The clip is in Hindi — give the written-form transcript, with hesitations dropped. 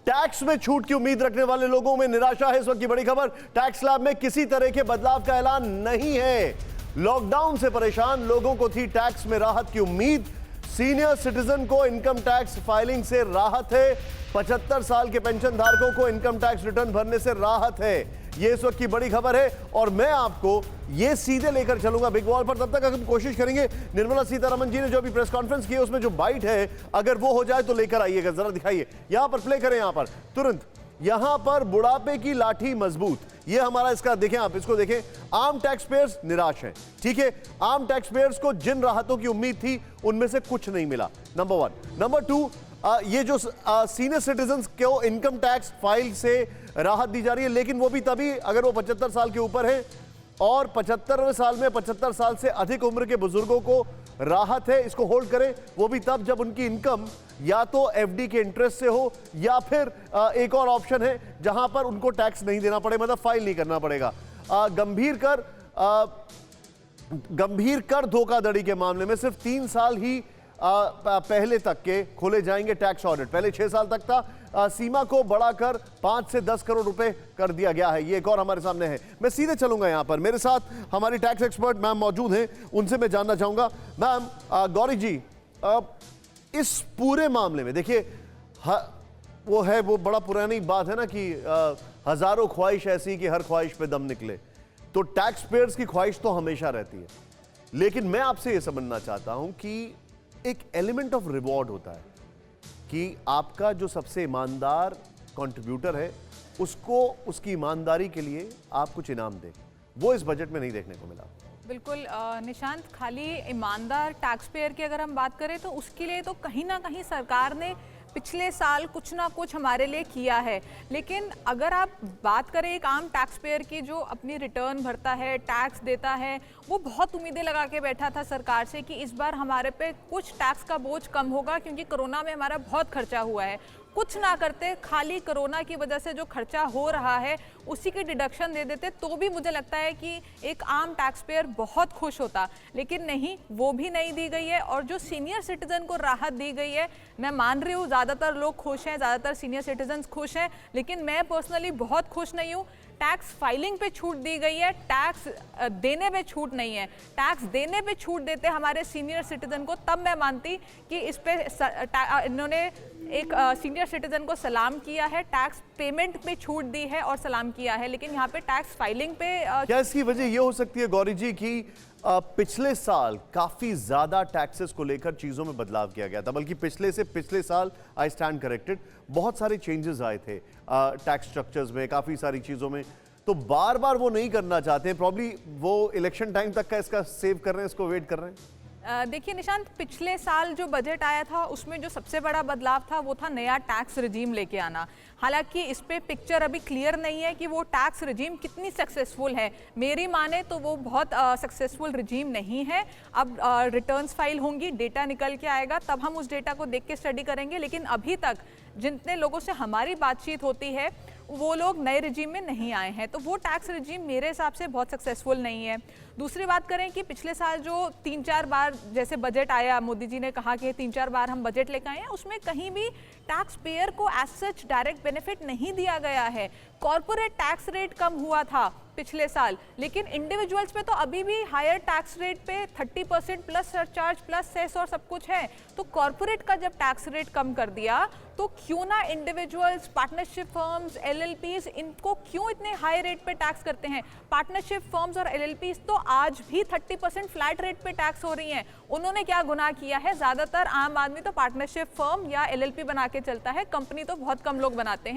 टैक्स में छूट की उम्मीद रखने वाले लोगों में निराशा है। इस वक्त की बड़ी खबर, टैक्स स्लैब में किसी तरह के बदलाव का ऐलान नहीं है। लॉकडाउन से परेशान लोगों को थी टैक्स में राहत की उम्मीद। सीनियर सिटीजन को इनकम टैक्स फाइलिंग से राहत है। 75 साल के पेंशन धारकों को इनकम टैक्स रिटर्न भरने से राहत है। ये इस वक्त की बड़ी खबर है और मैं आपको ये सीधे लेकर चलूंगा बिग वॉल पर। तब तक हम कोशिश करेंगे, निर्मला सीतारमण जी ने जो अभी प्रेस कॉन्फ्रेंस की है उसमें जो बाइट है अगर वो हो जाए तो लेकर आइएगा, जरा दिखाइए। यहां पर प्ले करें, यहां पर तुरंत। यहां पर बुढ़ापे की लाठी मजबूत, ये हमारा इसका देखें, आप इसको देखें। आम टैक्स पेयर्स निराश हैं, ठीक है। आम टैक्स पेयर्स को जिन राहतों की उम्मीद थी उनमें से कुछ नहीं मिला, नंबर 1। नंबर 2, ये जो सीनियर सिटीजन्स को इनकम टैक्स फाइल से राहत दी जा रही है, लेकिन वो भी तभी अगर वो 75 साल के ऊपर है, और 75वें साल में 75 साल से अधिक उम्र के बुजुर्गों को राहत है। इसको होल्ड करें, वो भी तब जब उनकी इनकम या तो एफडी के इंटरेस्ट से हो या फिर एक और ऑप्शन है जहां पर उनको टैक्स नहीं देना पड़े, मतलब फाइल नहीं करना पड़ेगा। गंभीर कर धोखाधड़ी के मामले में सिर्फ 3 साल ही पहले तक के खोले जाएंगे टैक्स ऑडिट। पहले 6 साल तक था, सीमा को बढ़ाकर 5 से 10 करोड़ रुपए कर दिया गया है। ये एक और हमारे सामने है। मैं सीधे चलूंगा, यहां पर मेरे साथ हमारी टैक्स एक्सपर्ट मैम मौजूद हैं, उनसे मैं जानना चाहूंगा। मैम, गौरी जी, इस पूरे मामले में देखिए, वो बड़ा पुरानी बात है ना कि हजारों ख्वाहिश ऐसी कि हर ख्वाहिश पे दम निकले। तो टैक्स पेयर्स की ख्वाहिश तो हमेशा रहती है, लेकिन मैं आपसे यह समझना चाहता हूं कि एक एलिमेंट ऑफ रिवॉर्ड होता है कि आपका जो सबसे ईमानदार कंट्रीब्यूटर है उसको उसकी ईमानदारी के लिए आप कुछ इनाम दें। वो इस बजट में नहीं देखने को मिला। बिल्कुल निशांत, खाली ईमानदार टैक्स पेयर की अगर हम बात करें तो उसके लिए तो कहीं ना कहीं सरकार ने पिछले साल कुछ ना कुछ हमारे लिए किया है। लेकिन अगर आप बात करें एक आम टैक्स पेयर की जो अपनी रिटर्न भरता है, टैक्स देता है, वो बहुत उम्मीदें लगा के बैठा था सरकार से कि इस बार हमारे पे कुछ टैक्स का बोझ कम होगा, क्योंकि कोरोना में हमारा बहुत खर्चा हुआ है। कुछ ना करते, खाली कोरोना की वजह से जो खर्चा हो रहा है उसी की डिडक्शन दे देते तो भी मुझे लगता है कि एक आम टैक्स पेयर बहुत खुश होता। लेकिन नहीं, वो भी नहीं दी गई है। और जो सीनियर सिटीजन को राहत दी गई है, मैं मान रही हूँ ज़्यादातर लोग खुश हैं, ज़्यादातर सीनियर सिटीजन खुश हैं, लेकिन मैं पर्सनली बहुत खुश नहीं हूँ। टैक्स फाइलिंग पे छूट दी गई है, टैक्स देने पे छूट नहीं है। टैक्स देने पे छूट देते हमारे सीनियर सिटीजन को, तब मैं मानती कि इस पे इन्होंने एक सीनियर सिटीजन को सलाम किया है, टैक्स पेमेंट पे छूट दी है और सलाम किया है। लेकिन यहाँ पे टैक्स फाइलिंग पे क्या इसकी वजह ये हो सकती है गौरी जी कि पिछले साल काफी ज्यादा टैक्सेस को लेकर चीजों में बदलाव किया गया था, बल्कि पिछले साल आई स्टैंड करेक्टेड, बहुत सारे चेंजेस आए थे टैक्स स्ट्रक्चर्स में, काफी सारी चीजों में। तो बार बार वो नहीं करना चाहते हैं, प्रॉब्ली वो इलेक्शन टाइम तक का इसका सेव कर रहे हैं, इसको वेट कर रहे हैं। देखिए निशांत, पिछले साल जो बजट आया था उसमें जो सबसे बड़ा बदलाव था वो था नया टैक्स रिजीम लेके आना। हालांकि इस पे पिक्चर अभी क्लियर नहीं है कि वो टैक्स रिजीम कितनी सक्सेसफुल है। मेरी माने तो वो बहुत सक्सेसफुल रिजीम नहीं है। अब रिटर्न्स फाइल होंगी, डेटा निकल के आएगा, तब हम उस डेटा को देख के स्टडी करेंगे। लेकिन अभी तक जितने लोगों से हमारी बातचीत होती है वो लोग नए रिजीम में नहीं आए हैं, तो वो टैक्स रिजीम मेरे हिसाब से बहुत सक्सेसफुल नहीं है। दूसरी बात करें कि पिछले साल जो 3-4 बार जैसे बजट आया, मोदी जी ने कहा कि 3-4 बार हम बजट लेकर आए हैं, उसमें कहीं भी टैक्स पेयर को एज सच डायरेक्ट बेनिफिट नहीं दिया गया है। कॉर्पोरेट टैक्स रेट कम हुआ था पिछले साल, लेकिन इंडिविजुअल्स पे तो अभी भी हायर टैक्स रेट पे 30% प्लस सरचार्ज प्लस सेस और सब कुछ है। तो कॉर्पोरेट का जब टैक्स रेट कम कर दिया तो क्यों ना इंडिविजुअल्स, पार्टनरशिप फर्म्स, एलएलपीज, इनको क्यों इतने हाई रेट पे टैक्स करते हैं। पार्टनरशिप फर्म्स और एलएलपीज तो आज भी 30% फ्लैट रेट पे टैक्स हो रही हैं। उन्होंने क्या गुनाह किया है? ज्यादातर आम आदमी तो पार्टनरशिप फर्म या एलएलपी बना के चलता है, कंपनी तो बहुत कम लोग बनाते हैं।